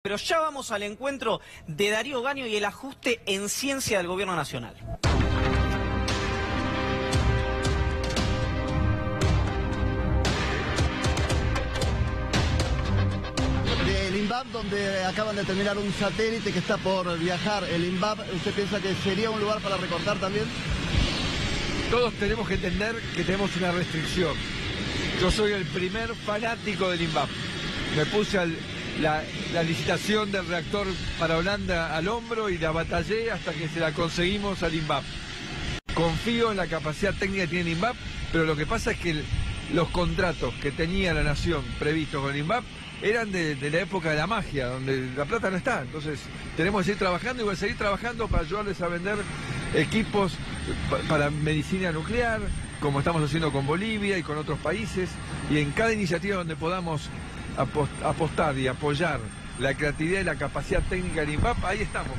Pero ya vamos al encuentro de Darío Gaño y el ajuste en ciencia del Gobierno Nacional. Del INVAP, donde acaban de terminar un satélite que está por viajar. El INVAP, ¿usted piensa que sería un lugar para recortar también? Todos tenemos que entender que tenemos una restricción. Yo soy el primer fanático del INVAP. Me puse la licitación del reactor para Holanda al hombro y la batallé hasta que se la conseguimos al INVAP. Confío en la capacidad técnica que tiene el INVAP, pero lo que pasa es que los contratos que tenía la Nación previstos con el INVAP eran de la época de la magia, donde la plata no está. Entonces tenemos que seguir trabajando y voy a seguir trabajando para ayudarles a vender equipos para medicina nuclear, como estamos haciendo con Bolivia y con otros países, y en cada iniciativa donde podamos apostar y apoyar la creatividad y la capacidad técnica del INVAP, ahí estamos.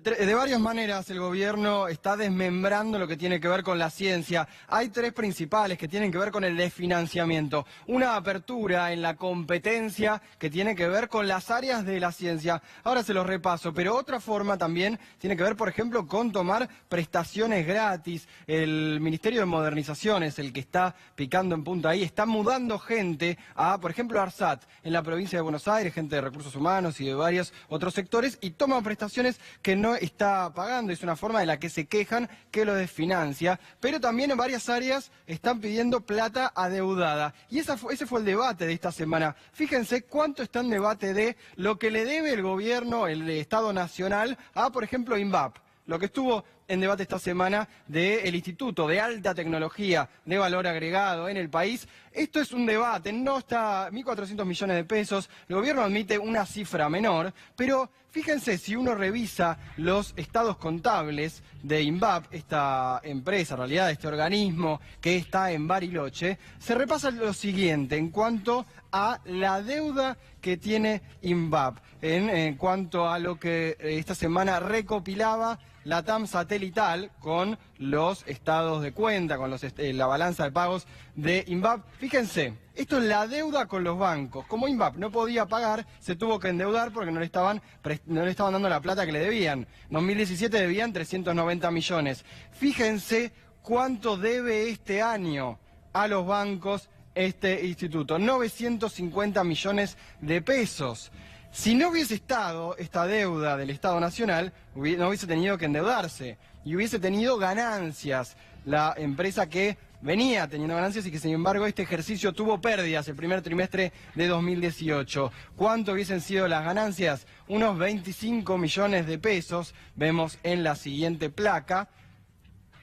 De varias maneras el gobierno está desmembrando lo que tiene que ver con la ciencia. Hay tres principales que tienen que ver con el desfinanciamiento. Una apertura en la competencia que tiene que ver con las áreas de la ciencia. Ahora se los repaso, pero otra forma también tiene que ver, por ejemplo, con tomar prestaciones gratis. El Ministerio de Modernización es el que está picando en punta ahí. Está mudando gente a, por ejemplo, ARSAT, en la provincia de Buenos Aires, gente de recursos humanos y de varios otros sectores, y toma prestaciones que no está pagando. Es una forma de la que se quejan que lo desfinancia, pero también en varias áreas están pidiendo plata adeudada. Y ese fue el debate de esta semana. Fíjense cuánto está en debate de lo que le debe el gobierno, el Estado Nacional, a, por ejemplo, INVAP. Lo que estuvo en debate esta semana del Instituto de Alta Tecnología de Valor Agregado en el país. Esto es un debate, no está 1.400 millones de pesos, el gobierno admite una cifra menor, pero fíjense, si uno revisa los estados contables de INVAP, esta empresa, en realidad este organismo que está en Bariloche, se repasa lo siguiente en cuanto a la deuda que tiene INVAP, en cuanto a lo que esta semana recopilaba la TAM satelital con los estados de cuenta, con la balanza de pagos de INVAP. Fíjense, esto es la deuda con los bancos. Como INVAP no podía pagar, se tuvo que endeudar porque no le estaban dando la plata que le debían. En 2017 debían 390 millones. Fíjense cuánto debe este año a los bancos este instituto, 950 millones de pesos. Si no hubiese estado esta deuda del Estado Nacional, no hubiese tenido que endeudarse y hubiese tenido ganancias. La empresa que venía teniendo ganancias y que sin embargo este ejercicio tuvo pérdidas el primer trimestre de 2018. ¿Cuánto hubiesen sido las ganancias? Unos 25 millones de pesos, vemos en la siguiente placa,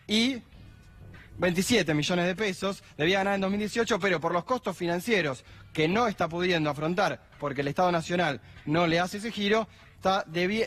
y 27 millones de pesos debía ganar en 2018, pero por los costos financieros que no está pudiendo afrontar porque el Estado Nacional no le hace ese giro,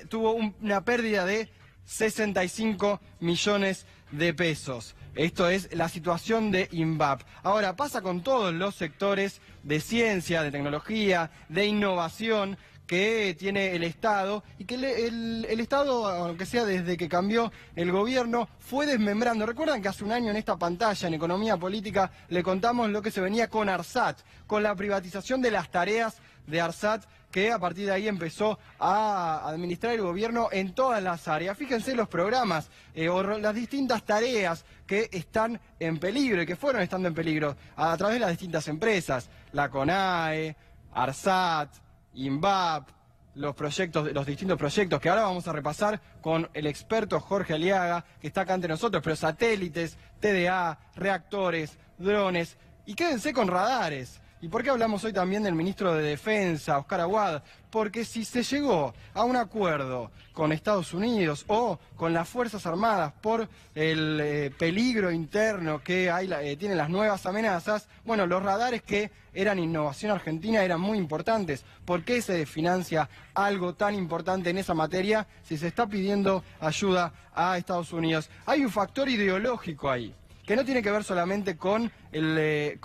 tuvo una pérdida de 65 millones de pesos. Esto es la situación de INVAP. Ahora, pasa con todos los sectores de ciencia, de tecnología, de innovación que tiene el Estado, y que el Estado, aunque sea desde que cambió el gobierno, fue desmembrando. Recuerdan que hace un año en esta pantalla, en Economía Política, le contamos lo que se venía con ARSAT, con la privatización de las tareas de ARSAT, que a partir de ahí empezó a administrar el gobierno en todas las áreas. Fíjense los programas o las distintas tareas que están en peligro y que fueron estando en peligro a través de las distintas empresas, la CONAE, ARSAT, INVAP, los distintos proyectos que ahora vamos a repasar con el experto Jorge Aliaga, que está acá ante nosotros, pero satélites, TDA, reactores, drones, y quédense con radares. ¿Y por qué hablamos hoy también del ministro de Defensa, Oscar Aguad? Porque si se llegó a un acuerdo con Estados Unidos o con las Fuerzas Armadas por el peligro interno que tienen las nuevas amenazas, bueno, los radares que eran innovación argentina eran muy importantes. ¿Por qué se desfinancia algo tan importante en esa materia si se está pidiendo ayuda a Estados Unidos? Hay un factor ideológico ahí, que no tiene que ver solamente con el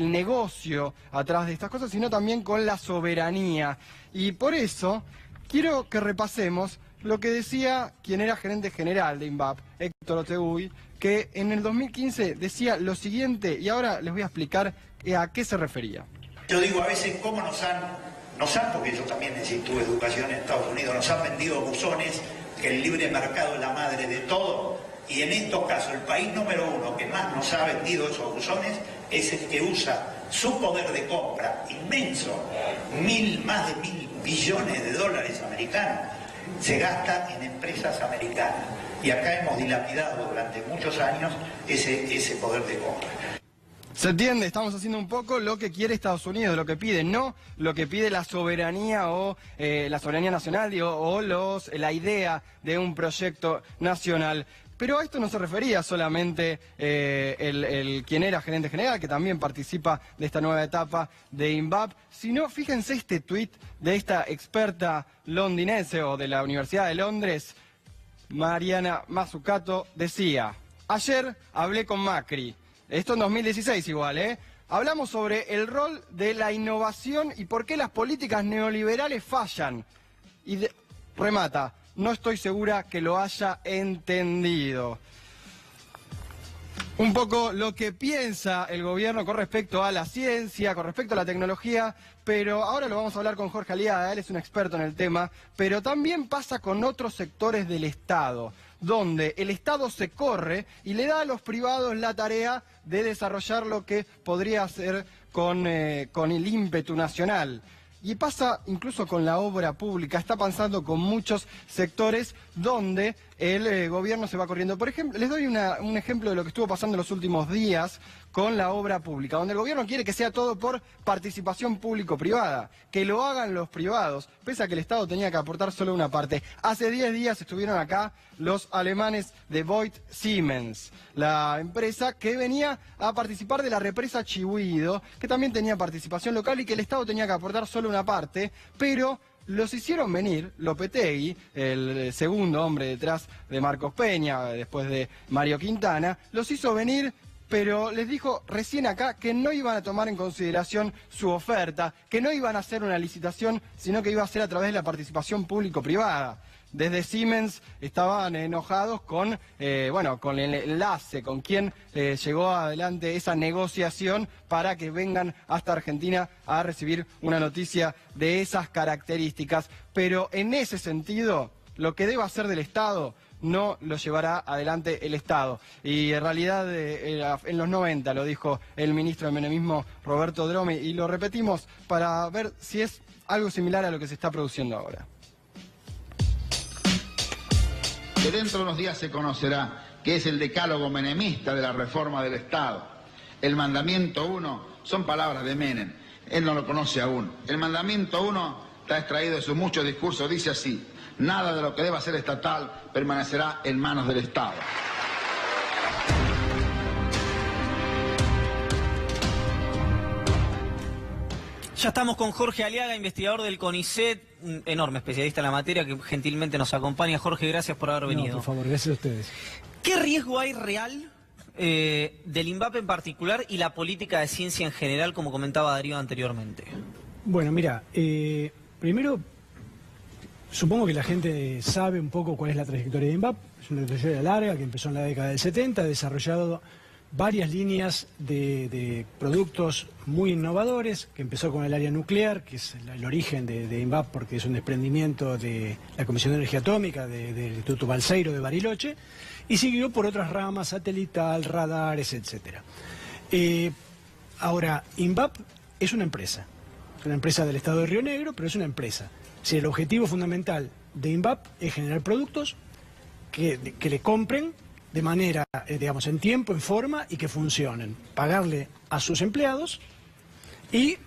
negocio atrás de estas cosas, sino también con la soberanía. Y por eso quiero que repasemos lo que decía quien era gerente general de INVAP, Héctor Otegui, que en el 2015 decía lo siguiente, y ahora les voy a explicar a qué se refería. Yo digo a veces cómo nos han porque yo también tuve educación en Estados Unidos, nos han vendido buzones, que el libre mercado es la madre de todo, y en estos casos el país número uno que más nos ha vendido esos buzones es el que usa su poder de compra inmenso, más de 1.000 billones de dólares americanos, se gasta en empresas americanas. Y acá hemos dilapidado durante muchos años ese poder de compra. Se entiende, estamos haciendo un poco lo que quiere Estados Unidos, lo que pide, no lo que pide la soberanía o la soberanía nacional, digo, o la idea de un proyecto nacional. Pero a esto no se refería solamente quien era gerente general, que también participa de esta nueva etapa de INVAP, sino fíjense este tuit de esta experta londinense o de la Universidad de Londres, Mariana Mazzucato, decía: ayer hablé con Macri, esto en 2016 igual, hablamos sobre el rol de la innovación y por qué las políticas neoliberales fallan. Y remata: no estoy segura que lo haya entendido. Un poco lo que piensa el gobierno con respecto a la ciencia, con respecto a la tecnología, pero ahora lo vamos a hablar con Jorge Aliaga, él es un experto en el tema, pero también pasa con otros sectores del Estado, donde el Estado se corre y le da a los privados la tarea de desarrollar lo que podría hacer con el ímpetu nacional. Y pasa incluso con la obra pública, está pasando con muchos sectores donde el gobierno se va corriendo. Por ejemplo, les doy un ejemplo de lo que estuvo pasando en los últimos días con la obra pública, donde el gobierno quiere que sea todo por participación público-privada, que lo hagan los privados, pese a que el Estado tenía que aportar solo una parte. Hace 10 días estuvieron acá los alemanes de Voith Siemens, la empresa que venía a participar de la represa Chihuido, que también tenía participación local y que el Estado tenía que aportar solo una parte, pero los hicieron venir, Lopetegui, el segundo hombre detrás de Marcos Peña, después de Mario Quintana, los hizo venir, pero les dijo recién acá que no iban a tomar en consideración su oferta, que no iban a hacer una licitación, sino que iba a ser a través de la participación público-privada. Desde Siemens estaban enojados con el enlace, con quien llegó adelante esa negociación para que vengan hasta Argentina a recibir una noticia de esas características. Pero en ese sentido, lo que deba hacer del Estado no lo llevará adelante el Estado. Y en realidad en los 90 lo dijo el ministro de Menemismo, Roberto Dromi, y lo repetimos para ver si es algo similar a lo que se está produciendo ahora. Que dentro de unos días se conocerá que es el decálogo menemista de la reforma del Estado. El mandamiento 1 son palabras de Menem, él no lo conoce aún. El mandamiento 1 está extraído de sus muchos discursos, dice así: nada de lo que deba ser estatal permanecerá en manos del Estado. Ya estamos con Jorge Aliaga, investigador del CONICET, un enorme especialista en la materia que gentilmente nos acompaña. Jorge, gracias por haber venido. No, por favor, gracias a ustedes. ¿Qué riesgo hay real del INVAP en particular y la política de ciencia en general, como comentaba Darío anteriormente? Bueno, mira, primero, supongo que la gente sabe un poco cuál es la trayectoria de INVAP. Es una trayectoria larga que empezó en la década del 70, ha desarrollado varias líneas de productos muy innovadores, que empezó con el área nuclear, que es el origen de INVAP, porque es un desprendimiento de la Comisión de Energía Atómica, del Instituto Balseiro de Bariloche, y siguió por otras ramas, satelital, radares, etc. Ahora, INVAP es una empresa del Estado de Río Negro, pero es una empresa. Si el objetivo fundamental de INVAP es generar productos que le compren de manera, digamos, en tiempo, en forma y que funcionen. Pagarle a sus empleados y,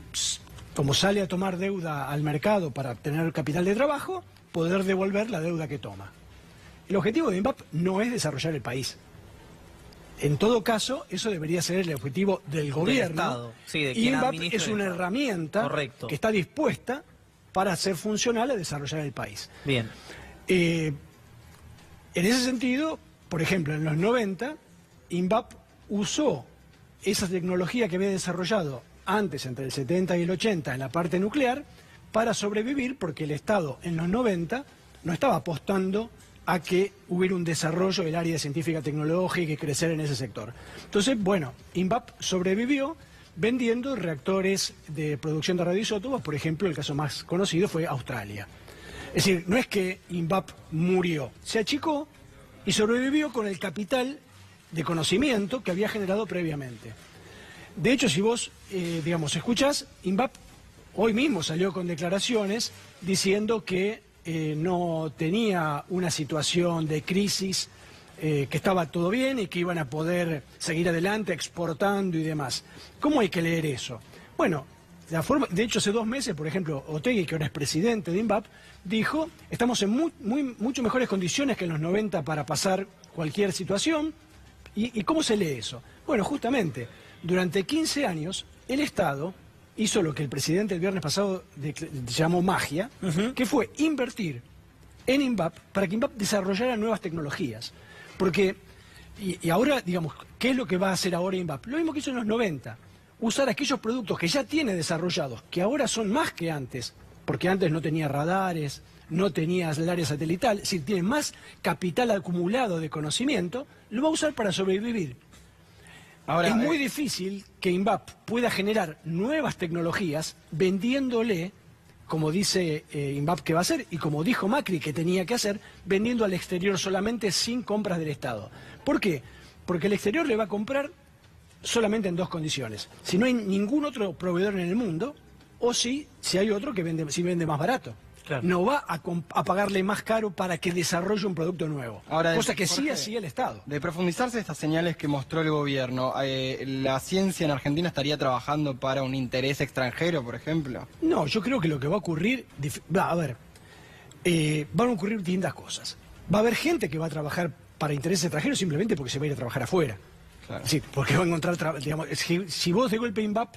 como sale a tomar deuda al mercado para tener capital de trabajo, poder devolver la deuda que toma. El objetivo de INVAP no es desarrollar el país. En todo caso, eso debería ser el objetivo del gobierno. Estado. Sí, de quien INVAP administra es una herramienta Correcto. que está dispuesta para hacer funcional a desarrollar el país. Bien. En ese sentido, por ejemplo, en los 90, INVAP usó esa tecnología que había desarrollado antes, entre el 70 y el 80, en la parte nuclear, para sobrevivir, porque el Estado en los 90 no estaba apostando a que hubiera un desarrollo del área científica tecnológica y crecer en ese sector. Entonces, bueno, INVAP sobrevivió, vendiendo reactores de producción de radioisótopos. Por ejemplo, el caso más conocido fue Australia. Es decir, no es que INVAP murió, se achicó y sobrevivió con el capital de conocimiento que había generado previamente. De hecho, si vos, escuchás, INVAP hoy mismo salió con declaraciones diciendo que no tenía una situación de crisis, que estaba todo bien y que iban a poder seguir adelante exportando y demás. ¿Cómo hay que leer eso? Bueno, de hecho hace 2 meses, por ejemplo, Otegi, que ahora es presidente de INVAP, dijo, estamos en mucho mejores condiciones que en los 90 para pasar cualquier situación. ¿Y cómo se lee eso? Bueno, justamente, durante 15 años, el Estado hizo lo que el presidente el viernes pasado llamó magia, que fue invertir en INVAP para que INVAP desarrollara nuevas tecnologías. Porque, y ahora, digamos, ¿qué es lo que va a hacer ahora INVAP? Lo mismo que hizo en los 90, usar aquellos productos que ya tiene desarrollados, que ahora son más que antes, porque antes no tenía radares, no tenía el área satelital, es decir, tiene más capital acumulado de conocimiento, lo va a usar para sobrevivir. Ahora, es muy difícil que INVAP pueda generar nuevas tecnologías vendiéndole, como dice INVAP que va a hacer, y como dijo Macri que tenía que hacer, vendiendo al exterior solamente sin compras del Estado. ¿Por qué? Porque el exterior le va a comprar solamente en 2 condiciones. Si no hay ningún otro proveedor en el mundo, o si hay otro que vende más barato. Claro. No va a pagarle más caro para que desarrolle un producto nuevo. Ahora, cosa que sí hacía el Estado. De profundizarse estas señales que mostró el gobierno, ¿la ciencia en Argentina estaría trabajando para un interés extranjero, por ejemplo? No, yo creo que lo que va a ocurrir... van a ocurrir distintas cosas. Va a haber gente que va a trabajar para intereses extranjeros simplemente porque se va a ir a trabajar afuera. Claro. Sí, porque va a encontrar... si vos de golpe INVAP...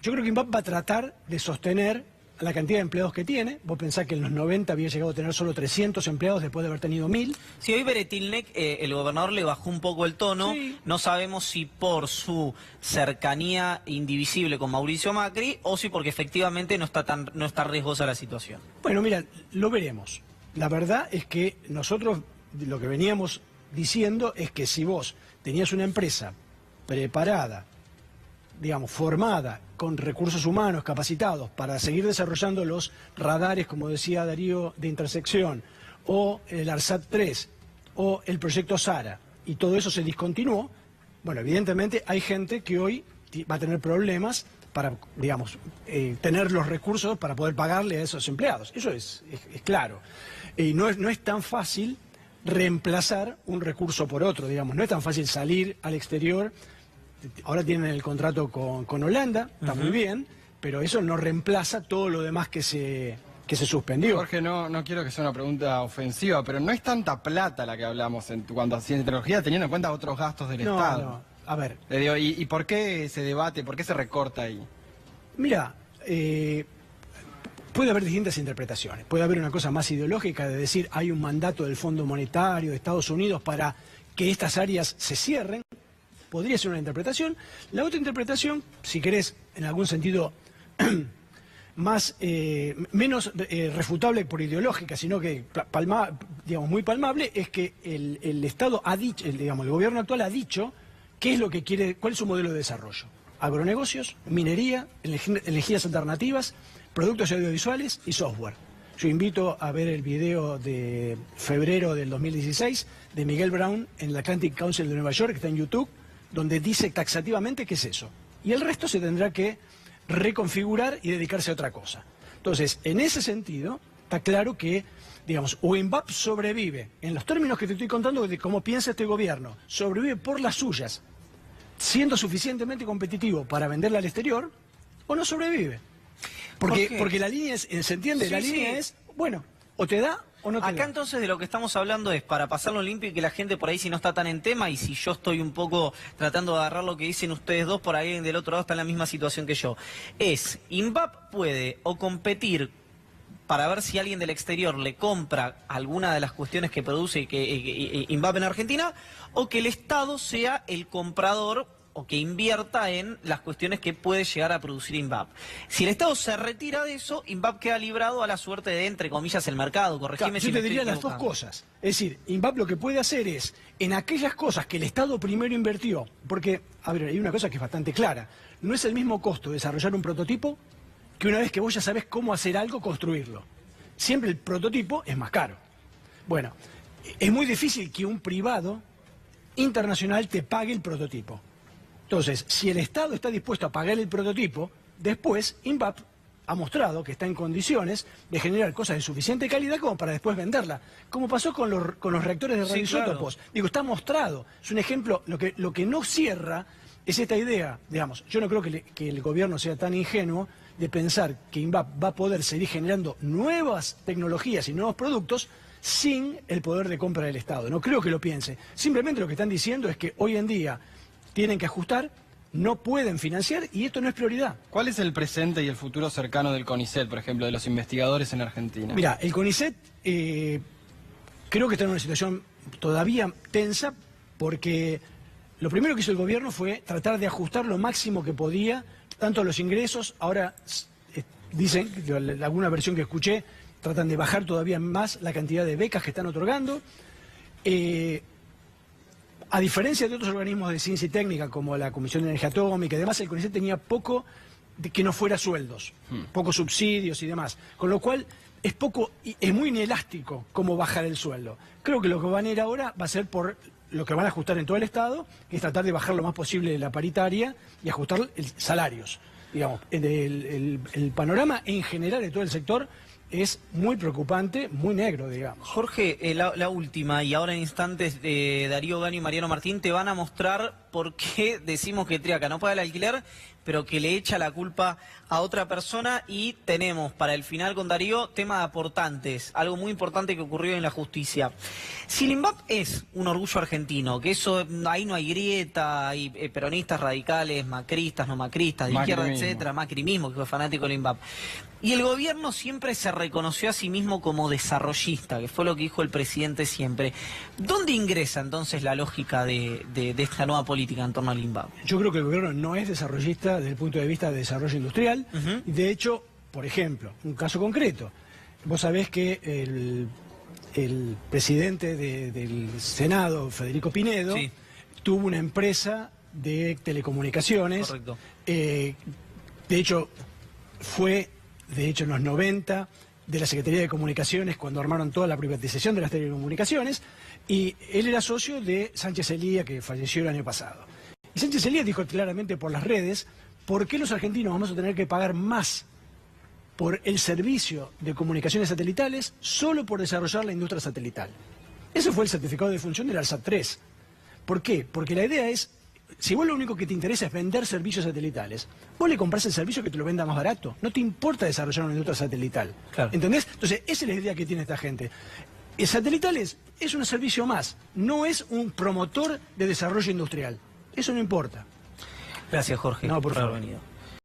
Yo creo que INVAP va a tratar de sostener la cantidad de empleados que tiene. Vos pensás que en los 90 había llegado a tener solo 300 empleados después de haber tenido 1000. Sí, hoy Beretilnec, el gobernador, le bajó un poco el tono. Sí. No sabemos si por su cercanía indivisible con Mauricio Macri o si porque efectivamente no está riesgosa la situación. Bueno, mira, lo veremos. La verdad es que nosotros lo que veníamos diciendo es que si vos tenías una empresa preparada, digamos, formada, con recursos humanos capacitados para seguir desarrollando los radares, como decía Darío, de intersección, o el ARSAT-3, o el proyecto SARA, y todo eso se discontinuó, bueno, evidentemente hay gente que hoy va a tener problemas para, digamos, tener los recursos para poder pagarle a esos empleados. Eso es claro. Y no es tan fácil reemplazar un recurso por otro, digamos. No es tan fácil salir al exterior. Ahora tienen el contrato con Holanda, está muy bien, pero eso no reemplaza todo lo demás que se suspendió. Jorge, no quiero que sea una pregunta ofensiva, pero no es tanta plata la que hablamos cuando hacía tecnología, teniendo en cuenta otros gastos del Estado. No, a ver. ¿Y por qué se debate, por qué se recorta ahí? Mira, puede haber distintas interpretaciones. Puede haber una cosa más ideológica de decir hay un mandato del Fondo Monetario de Estados Unidos para que estas áreas se cierren. Podría ser una interpretación. La otra interpretación, si querés, en algún sentido menos refutable por ideológica, sino que muy palmable, es que el Estado ha dicho, el gobierno actual ha dicho qué es lo que quiere, cuál es su modelo de desarrollo. Agronegocios, minería, energías alternativas, productos audiovisuales y software. Yo invito a ver el video de febrero del 2016 de Miguel Brown en el Atlantic Council de Nueva York, que está en YouTube, donde dice taxativamente qué es eso. Y el resto se tendrá que reconfigurar y dedicarse a otra cosa. Entonces, en ese sentido, está claro que, digamos, o INVAP sobrevive, en los términos que te estoy contando de cómo piensa este gobierno, sobrevive por las suyas, siendo suficientemente competitivo para venderla al exterior, o no sobrevive. Porque la línea es, ¿se entiende? Sí, la línea es, bueno, o te da o no te da. Acá entonces de lo que estamos hablando es, para pasarlo limpio y que la gente por ahí si no está tan en tema, y si yo estoy un poco tratando de agarrar lo que dicen ustedes dos, por ahí del otro lado está en la misma situación que yo. Es, INVAP puede o competir para ver si alguien del exterior le compra alguna de las cuestiones que produce INVAP en Argentina, o que el Estado sea el comprador o que invierta en las cuestiones que puede llegar a producir INVAP. Si el Estado se retira de eso, INVAP queda librado a la suerte de, entre comillas, el mercado. Corregime Claro, si yo me te diría estoy las dos equivocando. cosas. Es decir, INVAP lo que puede hacer es, en aquellas cosas que el Estado primero invirtió, porque, a ver, hay una cosa que es bastante clara, no es el mismo costo desarrollar un prototipo que una vez que vos ya sabés cómo hacer algo, construirlo. Siempre el prototipo es más caro. Bueno, es muy difícil que un privado internacional te pague el prototipo. Entonces, si el Estado está dispuesto a pagar el prototipo, después INVAP ha mostrado que está en condiciones de generar cosas de suficiente calidad como para después venderla. Como pasó con los reactores de Sí, radioisótopos. claro. Digo, está mostrado. Es un ejemplo. Lo que no cierra es esta idea. Digamos, yo no creo que el gobierno sea tan ingenuo de pensar que INVAP va a poder seguir generando nuevas tecnologías y nuevos productos sin el poder de compra del Estado. No creo que lo piense. Simplemente lo que están diciendo es que hoy en día tienen que ajustar, no pueden financiar y esto no es prioridad. ¿Cuál es el presente y el futuro cercano del CONICET, por ejemplo, de los investigadores en Argentina? Mira, el CONICET creo que está en una situación todavía tensa porque lo primero que hizo el gobierno fue tratar de ajustar lo máximo que podía, tanto los ingresos, ahora dicen, alguna versión que escuché, tratan de bajar todavía más la cantidad de becas que están otorgando. A diferencia de otros organismos de ciencia y técnica, como la Comisión de Energía Atómica y demás, el CONICET tenía poco que no fuera sueldos, pocos subsidios y demás. Con lo cual, es muy inelástico cómo bajar el sueldo. Creo que lo que van a ir ahora va a ser por lo que van a ajustar en todo el Estado, que es tratar de bajar lo más posible la paritaria y ajustar salarios. Digamos, el panorama en general de todo el sector es muy preocupante, muy negro, digamos. Jorge, la última, y ahora en instantes Darío Gani y Mariano Martín te van a mostrar por qué decimos que Triaca no paga el alquiler, pero que le echa la culpa a otra persona. Y tenemos para el final con Darío tema de aportantes, algo muy importante que ocurrió en la justicia. Si el INVAP es un orgullo argentino, que eso ahí no hay grieta, hay peronistas radicales, macristas, no macristas, de izquierda, Macrimismo. etcétera, Macri mismo, que fue fanático del INVAP. Y el gobierno siempre se reconoció a sí mismo como desarrollista, que fue lo que dijo el presidente siempre. ¿Dónde ingresa entonces la lógica de esta nueva política en torno al INVAP? Yo creo que el gobierno no es desarrollista desde el punto de vista de desarrollo industrial. Y de hecho, por ejemplo, un caso concreto. Vos sabés que el presidente del Senado, Federico Pinedo, Sí. tuvo una empresa de telecomunicaciones. Correcto. De hecho, fue en los 90 de la Secretaría de Comunicaciones cuando armaron toda la privatización de las telecomunicaciones, y él era socio de Sánchez Elía, que falleció el año pasado. Y Sánchez Elía dijo claramente por las redes, ¿por qué los argentinos vamos a tener que pagar más por el servicio de comunicaciones satelitales solo por desarrollar la industria satelital? Ese fue el certificado de función del ARSAT 3. ¿Por qué? Porque la idea es, si vos lo único que te interesa es vender servicios satelitales, vos le comprás el servicio que te lo venda más barato. No te importa desarrollar una industria satelital. Claro. ¿Entendés? Entonces, esa es la idea que tiene esta gente. El satelitales es un servicio más, no es un promotor de desarrollo industrial. Eso no importa. Gracias, Jorge, No, por haber favor. venido.